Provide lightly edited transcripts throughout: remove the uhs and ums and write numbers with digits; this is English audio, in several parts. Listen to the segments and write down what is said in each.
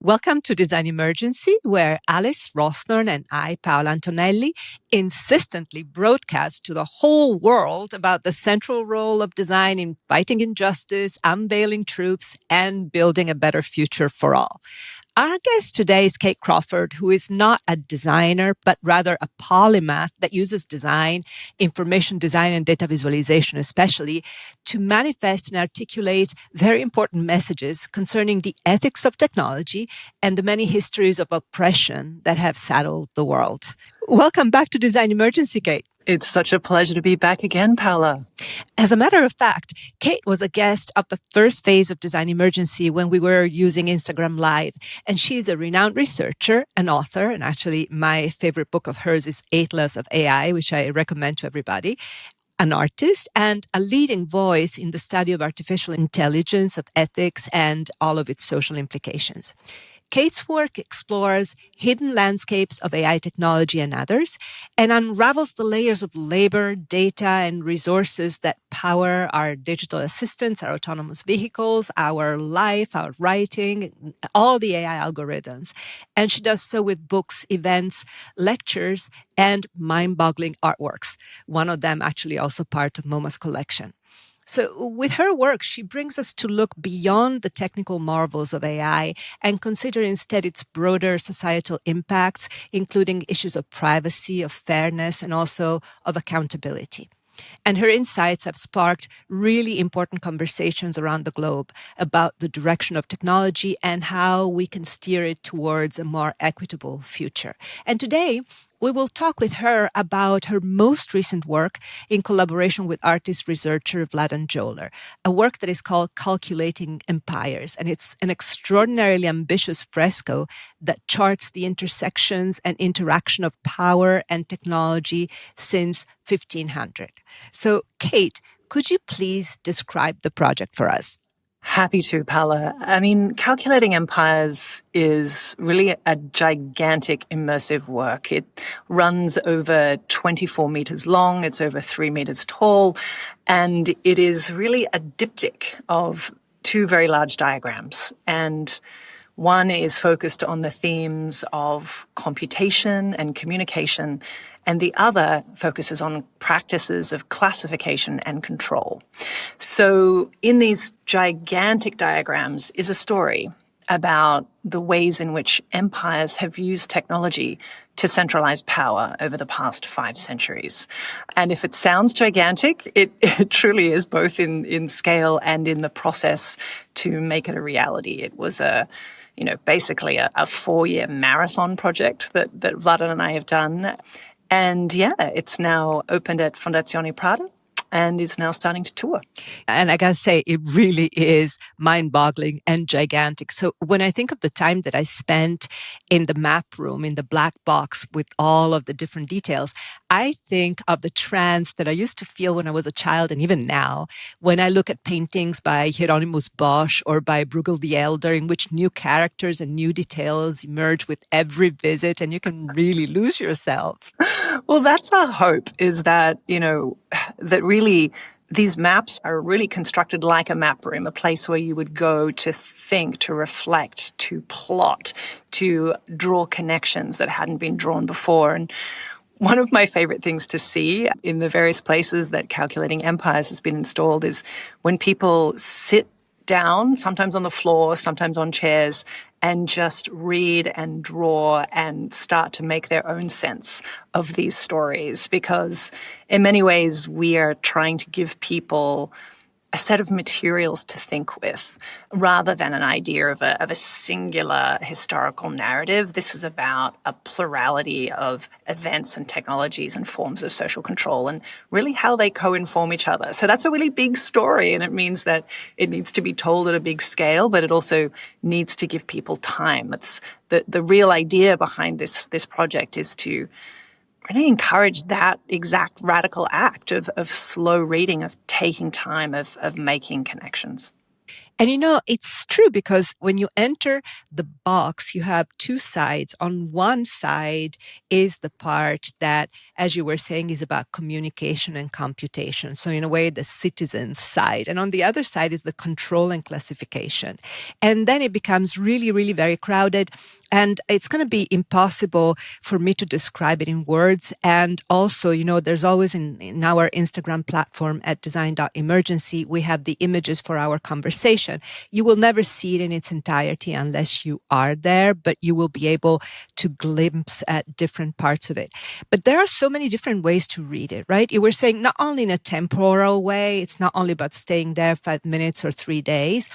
Welcome to Design Emergency, where Alice Rosthorn and I, Paola Antonelli, insistently broadcast to the whole world about the central role of design in fighting injustice, unveiling truths, and building a better future for all. Our guest today is Kate Crawford, who is not a designer, but rather a polymath that uses design, information design, and data visualization, especially, to manifest and articulate very important messages concerning the ethics of technology and the many histories of oppression that have saddled the world. Welcome back to Design Emergency, Kate. It's such a pleasure to be back again, Paola. As a matter of fact, Kate was a guest of the first phase of Design Emergency when we were using Instagram Live. And she's a renowned researcher, an author, and actually my favorite book of hers is 8 Laws of AI, which I recommend to everybody, an artist, and a leading voice in the study of artificial intelligence, of ethics, and all of its social implications. Kate's work explores hidden landscapes of AI technology and others, and unravels the layers of labor, data, and resources that power our digital assistants, our autonomous vehicles, our life, our writing, all the AI algorithms. And she does so with books, events, lectures, and mind-boggling artworks. One of them actually also part of MoMA's collection. So with her work, she brings us to look beyond the technical marvels of AI and consider instead its broader societal impacts, including issues of privacy, of fairness, and also of accountability. And her insights have sparked really important conversations around the globe about the direction of technology and how we can steer it towards a more equitable future. And today, we will talk with her about her most recent work in collaboration with artist-researcher Vladan Joler, a work that is called Calculating Empires. And it's an extraordinarily ambitious fresco that charts the intersections and interaction of power and technology since 1500. So, Kate, could you please describe the project for us? Happy to, Paola. Calculating Empires is really a gigantic immersive work. It runs over 24 meters long, it's over 3 meters tall, and it is really a diptych of two very large diagrams. And one is focused on the themes of computation and communication, and the other focuses on practices of classification and control. So in these gigantic diagrams is a story about the ways in which empires have used technology to centralize power over the past 5 centuries. And if it sounds gigantic, it truly is, both in scale and in the process to make it a reality. It was basically a 4-year marathon project that Vladan and I have done. And it's now opened at Fondazione Prada and is now starting to tour. And I gotta say, it really is mind-boggling and gigantic. So when I think of the time that I spent in the map room, in the black box with all of the different details, I think of the trance that I used to feel when I was a child, and even now, when I look at paintings by Hieronymus Bosch or by Bruegel the Elder, in which new characters and new details emerge with every visit, and you can really lose yourself. Well, that's our hope, is that, that really these maps are really constructed like a map room, a place where you would go to think, to reflect, to plot, to draw connections that hadn't been drawn before. And one of my favorite things to see in the various places that Calculating Empires has been installed is when people sit down, sometimes on the floor, sometimes on chairs, and just read and draw and start to make their own sense of these stories. Because in many ways, we are trying to give people a set of materials to think with, rather than an idea of a singular historical narrative. This is about a plurality of events and technologies and forms of social control, and really how they co-inform each other. So that's a really big story, and it means that it needs to be told at a big scale, but it also needs to give people time. It's the real idea behind this project is to really encourage that exact radical act of slow reading, of taking time, of making connections. And it's true because when you enter the box, you have two sides. On one side is the part that, as you were saying, is about communication and computation. So, in a way, the citizen's side. And on the other side is the control and classification. And then it becomes really, really very crowded. And it's going to be impossible for me to describe it in words. And also, there's always in our Instagram platform at design.emergency, we have the images for our conversation. You will never see it in its entirety unless you are there, but you will be able to glimpse at different parts of it. But there are so many different ways to read it, right? You were saying not only in a temporal way, it's not only about staying there 5 minutes or 3 days,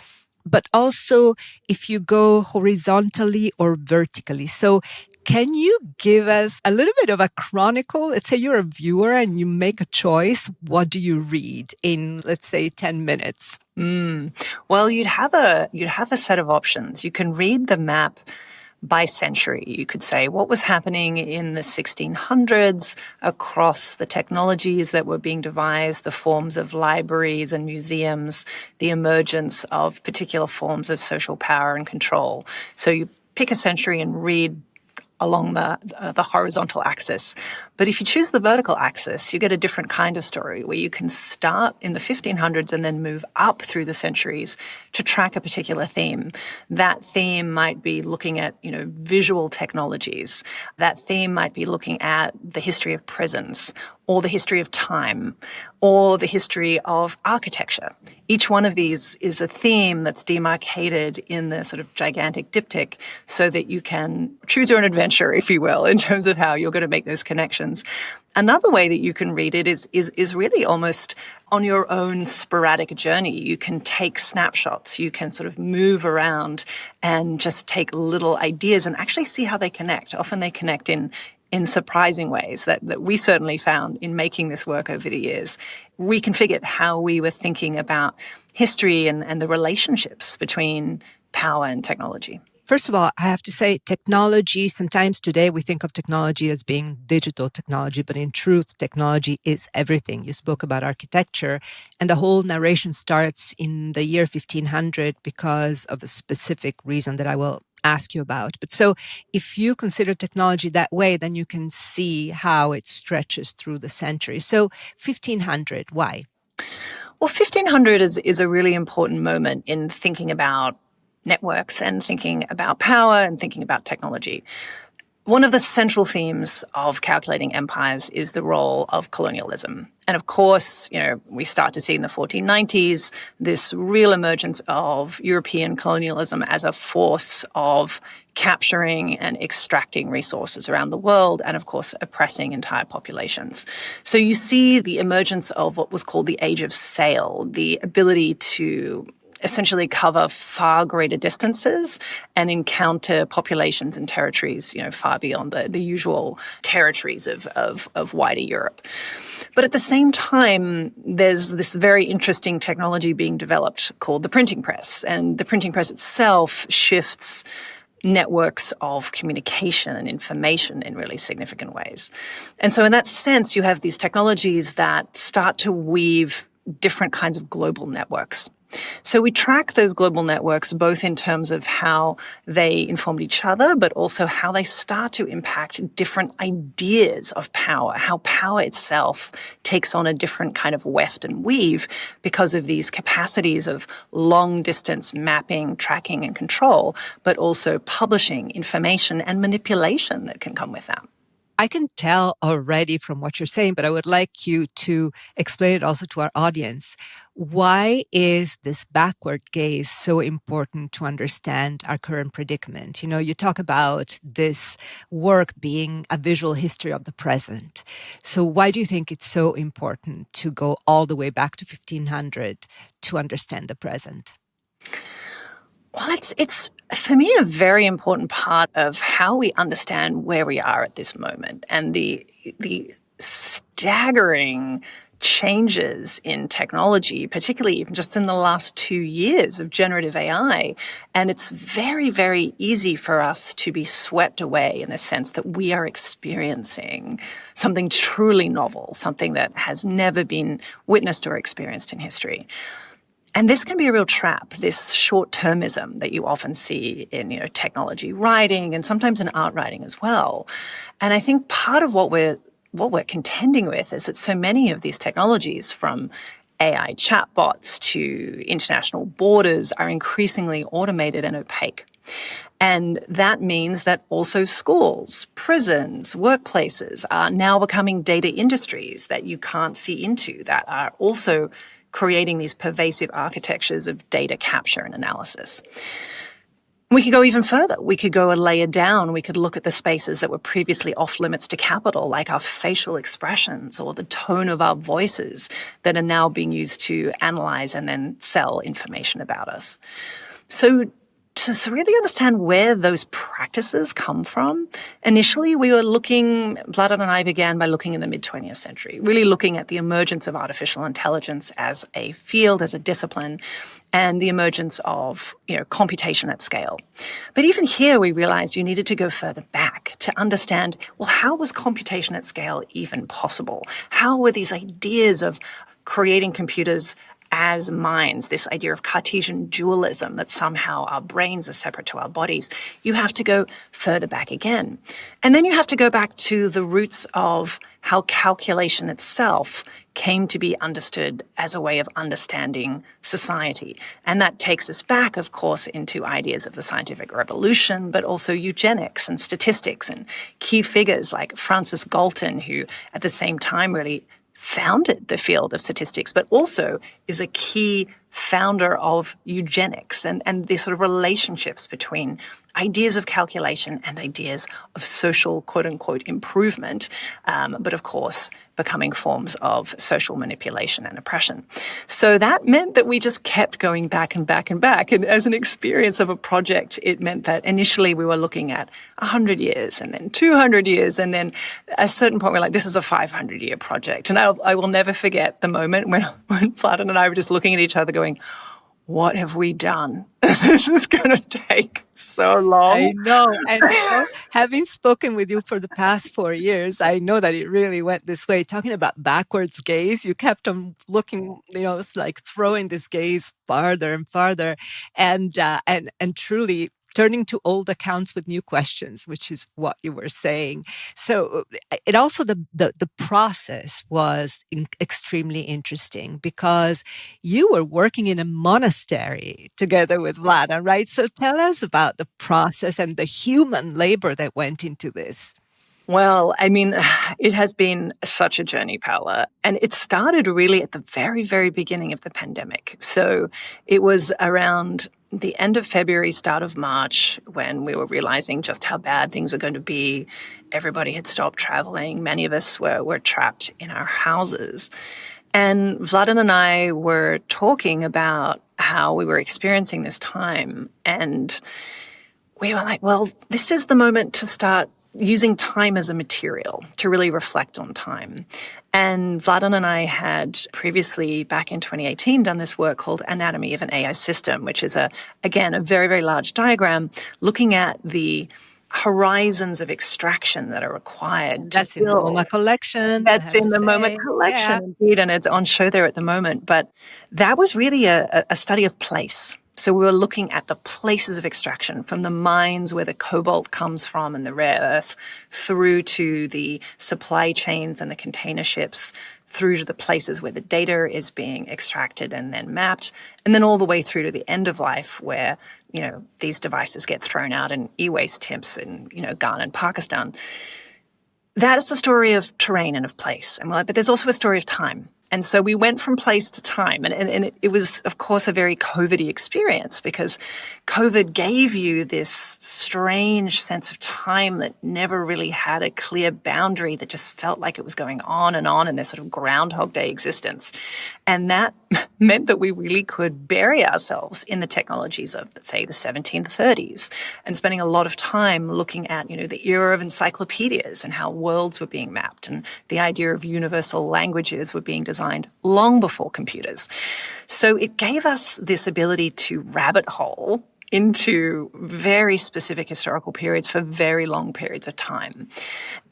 but also if you go horizontally or vertically. So can you give us a little bit of a chronicle? Let's say you're a viewer and you make a choice. What do you read in, let's say, 10 minutes? Well, you'd have a set of options. You can read the map by century. You could say what was happening in the 1600s across the technologies that were being devised, the forms of libraries and museums, the emergence of particular forms of social power and control. So you pick a century and read along the horizontal axis. But if you choose the vertical axis, you get a different kind of story where you can start in the 1500s and then move up through the centuries to track a particular theme. That theme might be looking at, visual technologies. That theme might be looking at the history of prisons or the history of time or the history of architecture. Each one of these is a theme that's demarcated in the sort of gigantic diptych so that you can choose your own adventure, if you will, in terms of how you're going to make those connections. Another way that you can read it is really almost on your own sporadic journey. You can take snapshots. You can sort of move around and just take little ideas and actually see how they connect. Often they connect in surprising ways that we certainly found in making this work over the years. Reconfigured how we were thinking about history and the relationships between power and technology. First of all, I have to say technology, sometimes today we think of technology as being digital technology, but in truth, technology is everything. You spoke about architecture, and the whole narration starts in the year 1500 because of a specific reason that I will ask you about. But so if you consider technology that way, then you can see how it stretches through the centuries. So 1500, why? Well, 1500 is a really important moment in thinking about networks and thinking about power and thinking about technology. One of the central themes of calculating empires is the role of colonialism. And of course, we start to see in the 1490s this real emergence of European colonialism as a force of capturing and extracting resources around the world and, of course, oppressing entire populations. So you see the emergence of what was called the Age of Sail, the ability to essentially cover far greater distances and encounter populations and territories, far beyond the usual territories of wider Europe. But at the same time, there's this very interesting technology being developed called the printing press. And the printing press itself shifts networks of communication and information in really significant ways. And so in that sense, you have these technologies that start to weave different kinds of global networks. So we track those global networks both in terms of how they informed each other, but also how they start to impact different ideas of power, how power itself takes on a different kind of weft and weave because of these capacities of long-distance mapping, tracking, and control, but also publishing information and manipulation that can come with that. I can tell already from what you're saying, but I would like you to explain it also to our audience. Why is this backward gaze so important to understand our current predicament? You talk about this work being a visual history of the present. So why do you think it's so important to go all the way back to 1500 to understand the present? Well, it's for me a very important part of how we understand where we are at this moment and the staggering changes in technology, particularly even just in the last 2 years of generative AI. And it's very, very easy for us to be swept away in the sense that we are experiencing something truly novel, something that has never been witnessed or experienced in history. And this can be a real trap, this short-termism that you often see in, technology writing and sometimes in art writing as well. And I think part of what we're contending with is that so many of these technologies, from AI chatbots to international borders, are increasingly automated and opaque. And that means that also schools, prisons, workplaces are now becoming data industries that you can't see into, that are also creating these pervasive architectures of data capture and analysis. We could go even further. We could go a layer down. We could look at the spaces that were previously off limits to capital, like our facial expressions or the tone of our voices, that are now being used to analyze and then sell information about us. So to really understand where those practices come from, initially Vladan and I began by looking in the mid-20th century, really looking at the emergence of artificial intelligence as a field, as a discipline, and the emergence of computation at scale. But even here we realized you needed to go further back to understand, well, how was computation at scale even possible? How were these ideas of creating computers as minds, this idea of Cartesian dualism, that somehow our brains are separate to our bodies? You have to go further back again. And then you have to go back to the roots of how calculation itself came to be understood as a way of understanding society. And that takes us back, of course, into ideas of the scientific revolution, but also eugenics and statistics, and key figures like Francis Galton, who at the same time really founded the field of statistics, but also is a key founder of eugenics and the sort of relationships between ideas of calculation and ideas of social, quote unquote, improvement, but of course becoming forms of social manipulation and oppression. So that meant that we just kept going back and back and back. And as an experience of a project, it meant that initially we were looking at 100 years and then 200 years. And then at a certain point, we're like, this is a 500-year project. And I will never forget the moment when Vladan and I were just looking at each other going, what have we done? This is going to take so long. I know. And having spoken with you for the past 4 years, I know that it really went this way. Talking about backwards gaze, you kept on looking, it's like throwing this gaze farther and farther, and truly turning to old accounts with new questions, which is what you were saying. So it also, the process was extremely interesting, because you were working in a monastery together with Vladan, right? So tell us about the process and the human labor that went into this. Well, I mean, it has been such a journey, Paola. And it started really at the very, very beginning of the pandemic. So it was around the end of February, start of March, when we were realizing just how bad things were going to be. Everybody had stopped traveling. Many of us were trapped in our houses. And Vladan and I were talking about how we were experiencing this time. And we were like, well, this is the moment to start using time as a material, to really reflect on time. And Vladan and I had previously, back in 2018, done this work called Anatomy of an AI System, which is, again, a very, very large diagram looking at the horizons of extraction that are required. That's in the MoMA collection. That's in the MoMA collection, indeed, and it's on show there at the moment. But that was really a study of place. So we were looking at the places of extraction, from the mines where the cobalt comes from and the rare earth, through to the supply chains and the container ships, through to the places where the data is being extracted and then mapped, and then all the way through to the end of life, where these devices get thrown out in e-waste tips in Ghana and Pakistan. That is the story of terrain and of place. But there's also a story of time. And so we went from place to time. And it was, of course, a very COVID-y experience, because COVID gave you this strange sense of time that never really had a clear boundary, that just felt like it was going on in this sort of Groundhog Day existence. And that meant that we really could bury ourselves in the technologies of, say, the 1730s, and spending a lot of time looking at, the era of encyclopedias and how worlds were being mapped, and the idea of universal languages were being designed long before computers. So it gave us this ability to rabbit hole into very specific historical periods for very long periods of time.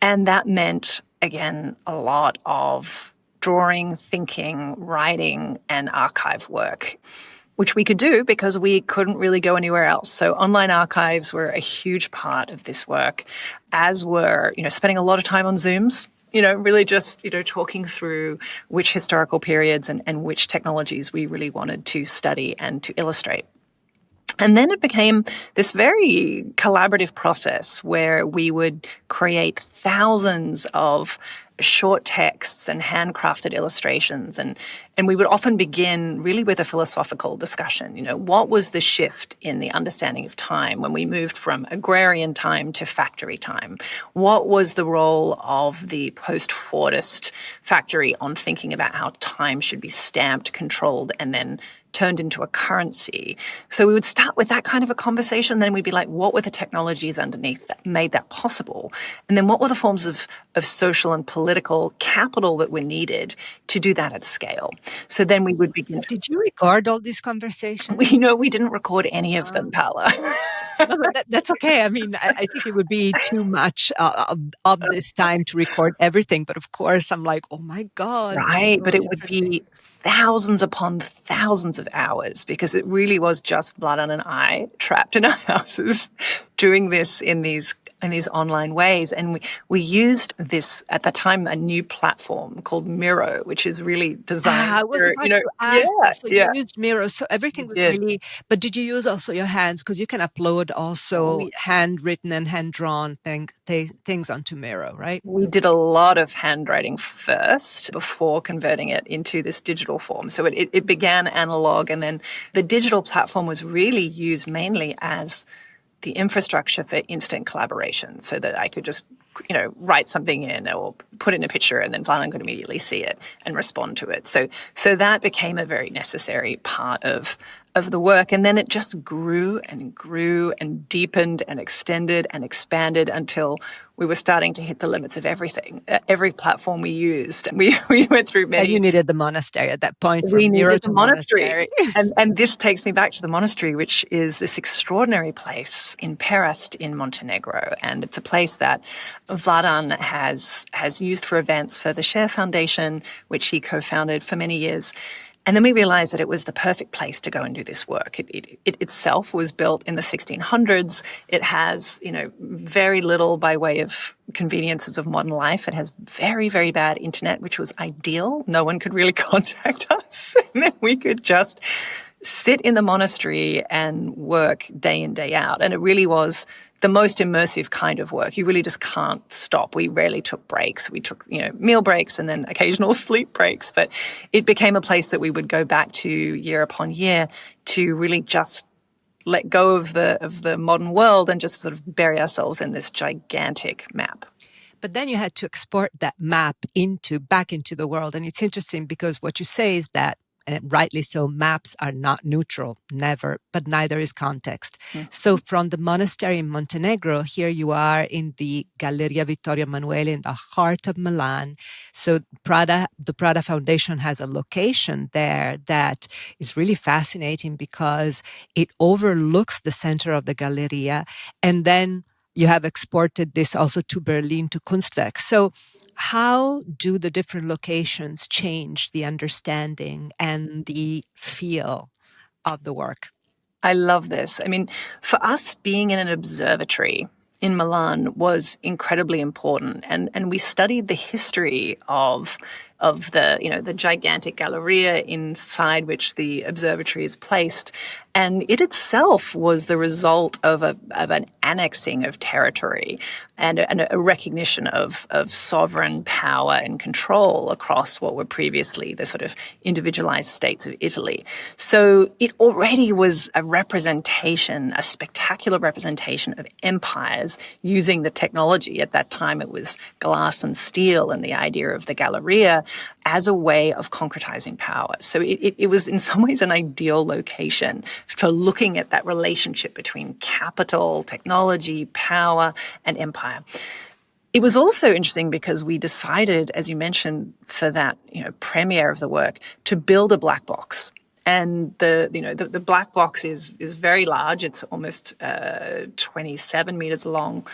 And that meant, again, a lot of drawing, thinking, writing, and archive work, which we could do because we couldn't really go anywhere else. So online archives were a huge part of this work, as were, spending a lot of time on Zooms, really just, talking through which historical periods and which technologies we really wanted to study and to illustrate. And then it became this very collaborative process where we would create thousands of short texts and handcrafted illustrations. And we would often begin really with a philosophical discussion. What was the shift in the understanding of time when we moved from agrarian time to factory time? What was the role of the post-Fordist factory on thinking about how time should be stamped, controlled, and then turned into a currency? So we would start with that kind of a conversation. Then we'd be like, what were the technologies underneath that made that possible? And then what were the forms of social and political capital that were needed to do that at scale? So then we would begin. Did you record all these conversations? We didn't record any of them, Paola. No, but that's okay. I mean, I think it would be too much of this time to record everything. But of course, I'm like, oh my God. Right, So but it would be thousands upon thousands of hours because it really was just Vladan and I trapped in our houses doing this in these online ways. And we used this, at the time, a new platform called Miro, which is really designed I was for, about to ask. So you yeah. used Miro. So everything was really, but did you use also your hands? Because you can upload also handwritten and hand-drawn things onto Miro, right? We did a lot of handwriting first before converting it into this digital form. So it began analog, and then the digital platform was really used mainly as the infrastructure for instant collaboration, so that I could just, write something in or put in a picture, and then Vladan could immediately see it and respond to it. So that became a very necessary part of the work. And then it just grew and grew and deepened and extended and expanded until we were starting to hit the limits of everything, every platform we used. We went through many. And you needed the monastery at that point. We From Miro needed to the monastery. And this takes me back to the monastery, which is this extraordinary place in Perast in Montenegro. And it's a place that Vladan has used for events for the Share Foundation, which he co-founded for many years. And then we realized that it was the perfect place to go and do this work. It itself was built in the 1600s. It has, very little by way of conveniences of modern life. It has very, very bad internet, which was ideal. No one could really contact us. And then we could just sit in the monastery and work day in, day out. And it really was the most immersive kind of work. You really just can't stop. We rarely took breaks. We took, meal breaks and then occasional sleep breaks. But it became a place that we would go back to year upon year to really just let go of the modern world and just sort of bury ourselves in this gigantic map. But then you had to export that map back into the world. And it's interesting because what you say is that, and rightly so, maps are not neutral, never, but neither is context. Mm-hmm. So from the monastery in Montenegro, here you are in the Galleria Vittorio Emanuele in the heart of Milan. So the Prada Foundation has a location there that is really fascinating because it overlooks the center of the Galleria. And then you have exported this also to Berlin, to Kunstwerk. So how do the different locations change the understanding and the feel of the work? I love this. I mean, for us, being in an observatory in Milan was incredibly important. And we studied the history of the gigantic galleria inside which the observatory is placed. And it itself was the result of an annexing of territory and a recognition of sovereign power and control across what were previously the sort of individualized states of Italy. So it already was a representation, a spectacular representation of empires using the technology. At that time, it was glass and steel and the idea of the galleria as a way of concretizing power. So it was in some ways an ideal location for looking at that relationship between capital, technology, power, and empire. It was also interesting because we decided, as you mentioned, for that premiere of the work, to build a black box. And the black box is very large. It's almost 27 meters long.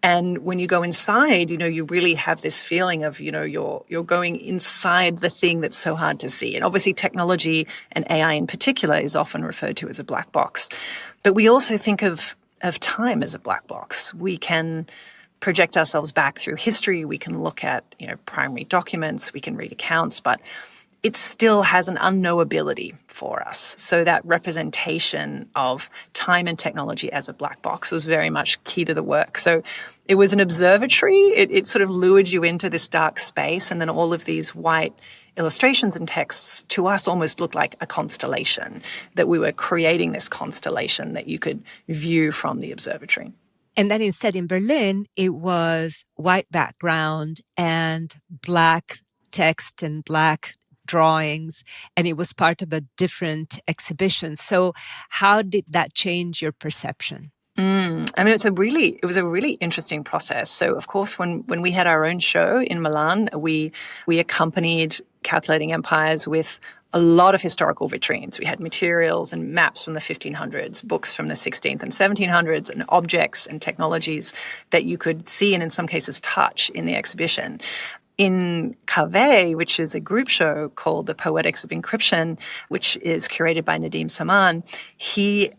And when you go inside, you really have this feeling of, you're going inside the thing that's so hard to see. And obviously technology and AI in particular is often referred to as a black box. But we also think of time as a black box. We can project ourselves back through history. We can look at, primary documents. We can read accounts, but it still has an unknowability for us. So that representation of time and technology as a black box was very much key to the work. So it was an observatory. It sort of lured you into this dark space, and then all of these white illustrations and texts to us almost looked like a constellation, that we were creating this constellation that you could view from the observatory. And then instead in Berlin, it was white background and black text and black drawings, and it was part of a different exhibition. So how did that change your perception? I mean, it was a really interesting process. So, of course, when we had our own show in Milan, we accompanied Calculating Empires with a lot of historical vitrines. We had materials and maps from the 1500s, books from the 16th and 1700s, and objects and technologies that you could see and in some cases touch in the exhibition. In Cave, which is a group show called The Poetics of Encryption, which is curated by Nadim Saman, he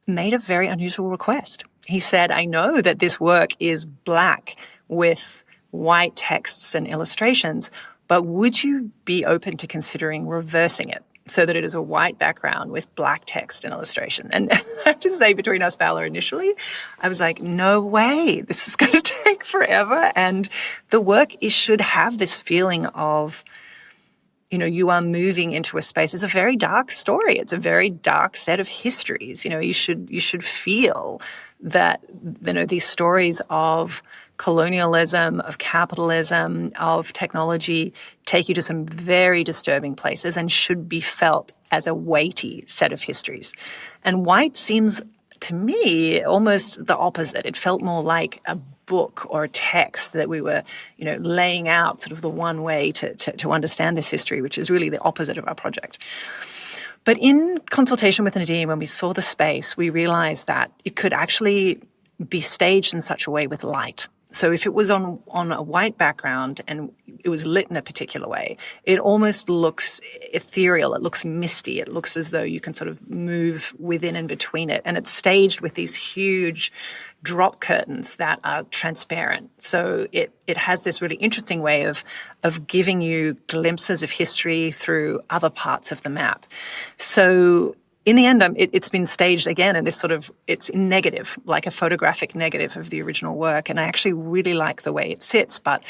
made a very unusual request. He said, I know that this work is black with white texts and illustrations, but would you be open to considering reversing it so that it is a white background with black text and illustration? And I have to say, between us, Paola, initially, I was like, no way, this is going to take forever. And the work should have this feeling of, you are moving into a space. It's a very dark story. It's a very dark set of histories. You should feel that, these stories of colonialism, of capitalism, of technology take you to some very disturbing places and should be felt as a weighty set of histories. And white seems, to me, almost the opposite. It felt more like a book or a text that we were, laying out sort of the one way to understand this history, which is really the opposite of our project. But in consultation with Nadim, when we saw the space, we realized that it could actually be staged in such a way with light. So if it was on a white background and it was lit in a particular way, it almost looks ethereal. It looks misty. It looks as though you can sort of move within and between it. And it's staged with these huge drop curtains that are transparent. So it has this really interesting way of giving you glimpses of history through other parts of the map. So in the end, it's been staged again in this sort of, it's in negative, like a photographic negative of the original work. And I actually really like the way it sits. But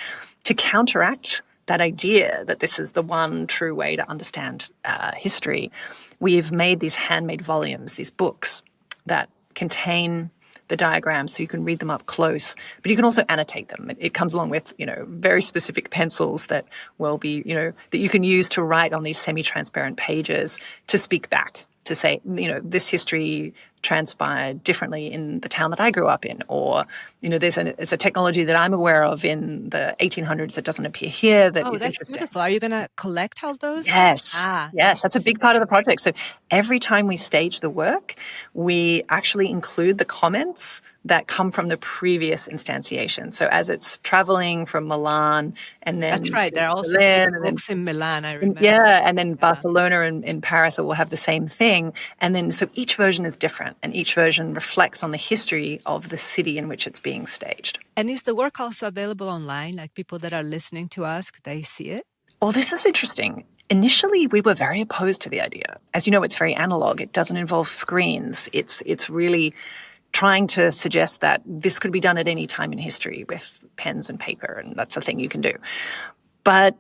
to counteract that idea that this is the one true way to understand history, we've made these handmade volumes, these books that contain the diagrams so you can read them up close, but you can also annotate them. It comes along with, very specific pencils that will be, that you can use to write on these semi-transparent pages to speak back, to say, this history transpired differently in the town that I grew up in, or, there's a technology that I'm aware of in the 1800s that doesn't appear here that is that's interesting. beautiful. Are you going to collect all those? Yes, that's a big part of the project. So every time we stage the work, we actually include the comments that come from the previous instantiation. So as it's traveling from Milan and then That's right. There are also Berlin, books in Milan, I remember. and then Barcelona and in Paris will have the same thing. And then so each version is different, and each version reflects on the history of the city in which it's being staged. And is the work also available online? Like people that are listening to us, could they see it? Well, this is interesting. Initially, we were very opposed to the idea. As you know, it's very analog. It doesn't involve screens. It's really trying to suggest that this could be done at any time in history with pens and paper, and that's a thing you can do. But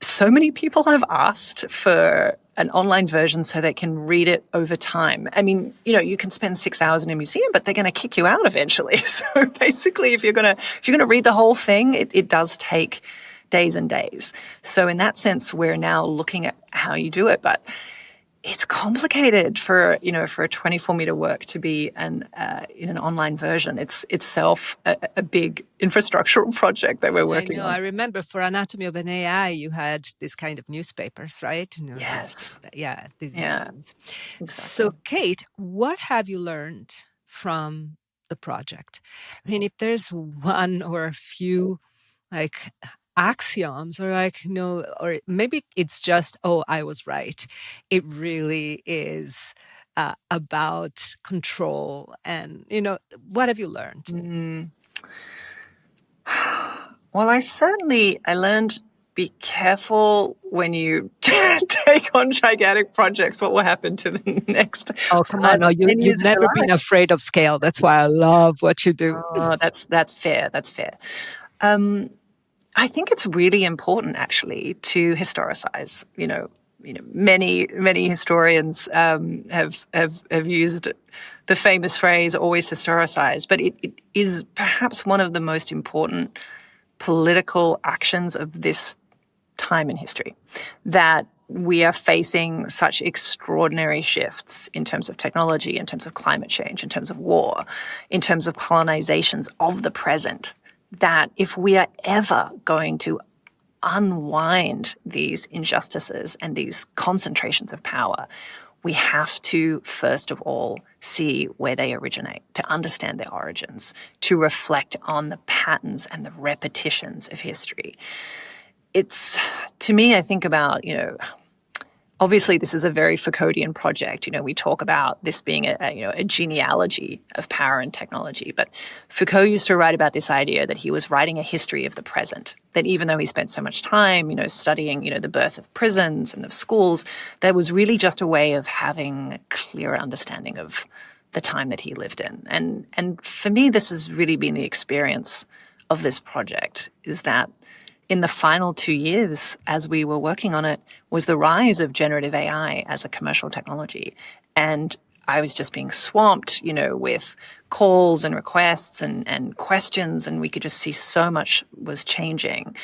so many people have asked for an online version so they can read it over time. I mean, you can spend 6 hours in a museum, but they're going to kick you out eventually. So basically, if you're going to read the whole thing, it does take days and days. So in that sense, we're now looking at how you do it. But it's complicated for for a 24-meter work to be in an online version. It's itself a big infrastructural project that we're I working know. on. I remember for Anatomy of an AI, you had this kind of newspapers, right? Yes. Yeah, these Yeah, zines. So, exactly. Kate, what have you learned from the project? I mean, if there's one or a few like axioms or like no, or maybe it's just, oh, I was right. It really is about control. And, what have you learned? Mm. Well, I learned be careful when you take on gigantic projects. What will happen to the next Oh, come on. 5 No, or 10 you've years of your never been life? afraid of scale. That's why I love what you do. Oh, that's fair. That's fair. Um, I think it's really important, actually, to historicize. Many historians have used the famous phrase "always historicize," but it is perhaps one of the most important political actions of this time in history, that we are facing such extraordinary shifts in terms of technology, in terms of climate change, in terms of war, in terms of colonizations of the present, that if we are ever going to unwind these injustices and these concentrations of power, we have to, first of all, see where they originate, to understand their origins, to reflect on the patterns and the repetitions of history. It's, to me, I think about, obviously this is a very Foucauldian project. We talk about this being a genealogy of power and technology. But Foucault used to write about this idea that he was writing a history of the present, that even though he spent so much time, studying, the birth of prisons and of schools, that was really just a way of having a clearer understanding of the time that he lived in. And for me, this has really been the experience of this project, is that in the final 2 years, as we were working on it, was the rise of generative AI as a commercial technology. And I was just being swamped, with calls and requests and questions, and we could just see so much was changing.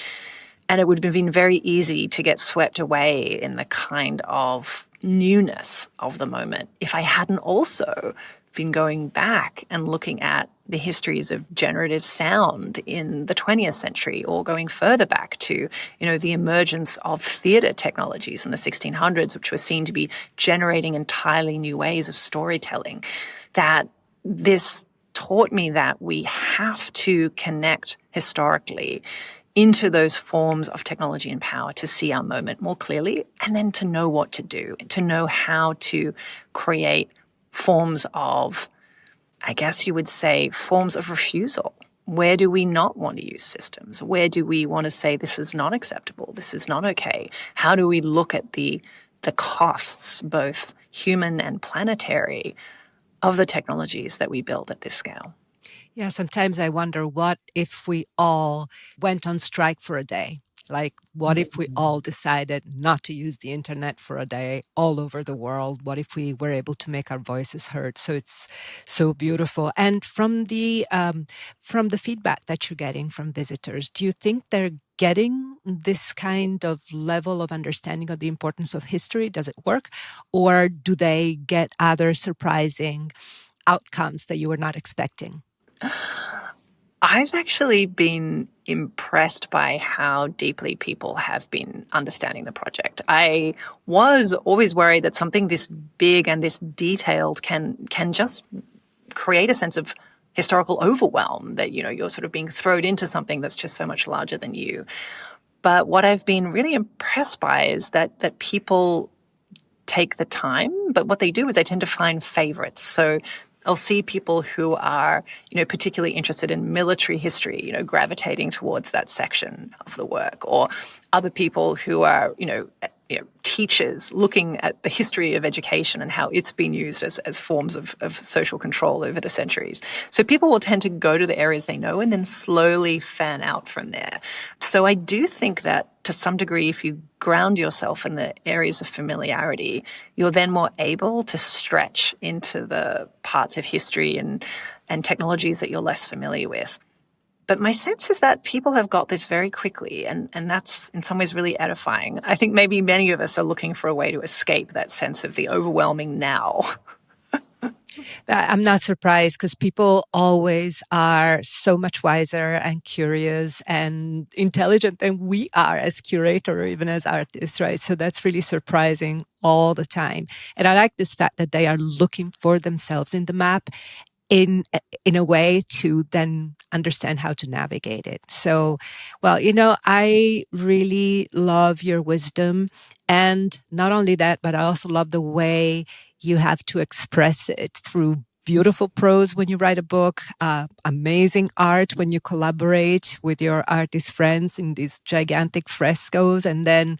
And it would have been very easy to get swept away in the kind of newness of the moment if I hadn't also been going back and looking at the histories of generative sound in the 20th century, or going further back to, the emergence of theatre technologies in the 1600s, which were seen to be generating entirely new ways of storytelling. That this taught me that we have to connect historically into those forms of technology and power to see our moment more clearly, and then to know what to do, to know how to create forms of, I guess you would say, forms of refusal. Where do we not want to use systems? Where do we want to say this is not acceptable, this is not okay? How do we look at the costs, both human and planetary, of the technologies that we build at this scale? Yeah, sometimes I wonder what if we all went on strike for a day? Like, what if we all decided not to use the internet for a day all over the world? What if we were able to make our voices heard? So it's so beautiful. And from the feedback that you're getting from visitors, do you think they're getting this kind of level of understanding of the importance of history? Does it work? Or do they get other surprising outcomes that you were not expecting? I've actually been impressed by how deeply people have been understanding the project. I was always worried that something this big and this detailed can just create a sense of historical overwhelm, that you're sort of being thrown into something that's just so much larger than you. But what I've been really impressed by is that people take the time, but what they do is they tend to find favorites. So I'll see people who are, particularly interested in military history, gravitating towards that section of the work, or other people who are, teachers looking at the history of education and how it's been used as forms of social control over the centuries. So people will tend to go to the areas they know and then slowly fan out from there. So I do think that to some degree, if you ground yourself in the areas of familiarity, you're then more able to stretch into the parts of history and technologies that you're less familiar with. But my sense is that people have got this very quickly, and that's in some ways really edifying. I think maybe many of us are looking for a way to escape that sense of the overwhelming now. I'm not surprised because people always are so much wiser and curious and intelligent than we are as curator or even as artists, right? So that's really surprising all the time. And I like this fact that they are looking for themselves in the map in in a way to then understand how to navigate it. So, well, I really love your wisdom, and not only that, but I also love the way you have to express it through beautiful prose when you write a book, amazing art when you collaborate with your artist friends in these gigantic frescoes, and then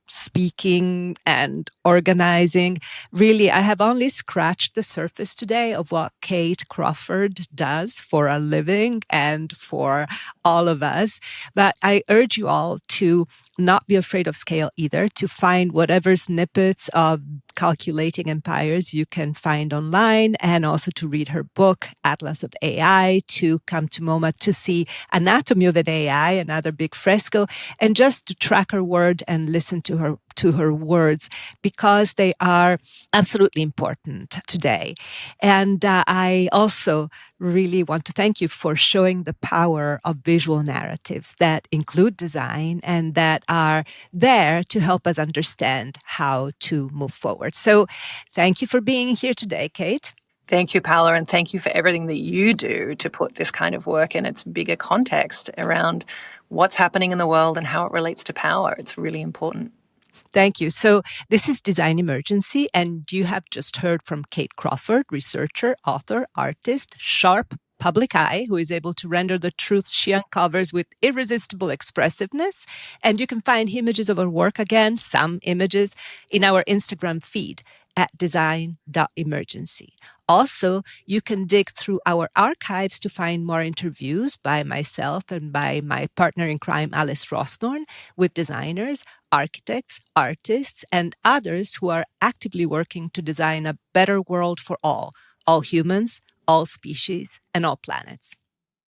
speaking and organizing. Really, I have only scratched the surface today of what Kate Crawford does for a living and for all of us. But I urge you all to not be afraid of scale either, to find whatever snippets of calculating empires you can find online, and also to read her book, Atlas of AI, to come to MoMA to see Anatomy of an AI, another big fresco, and just to track her word and listen to her words, because they are absolutely important today. And I also really want to thank you for showing the power of visual narratives that include design and that are there to help us understand how to move forward. So thank you for being here today, Kate. Thank you, Paola, and thank you for everything that you do to put this kind of work in its bigger context around what's happening in the world and how it relates to power. It's really important. Thank you. So this is Design Emergency, and you have just heard from Kate Crawford, researcher, author, artist, sharp public eye, who is able to render the truths she uncovers with irresistible expressiveness. And you can find images of her work, again, some images, in our Instagram feed at design.emergency. Also, you can dig through our archives to find more interviews by myself and by my partner in crime, Alice Rosthorn, with designers, architects, artists, and others who are actively working to design a better world for all humans, all species, and all planets.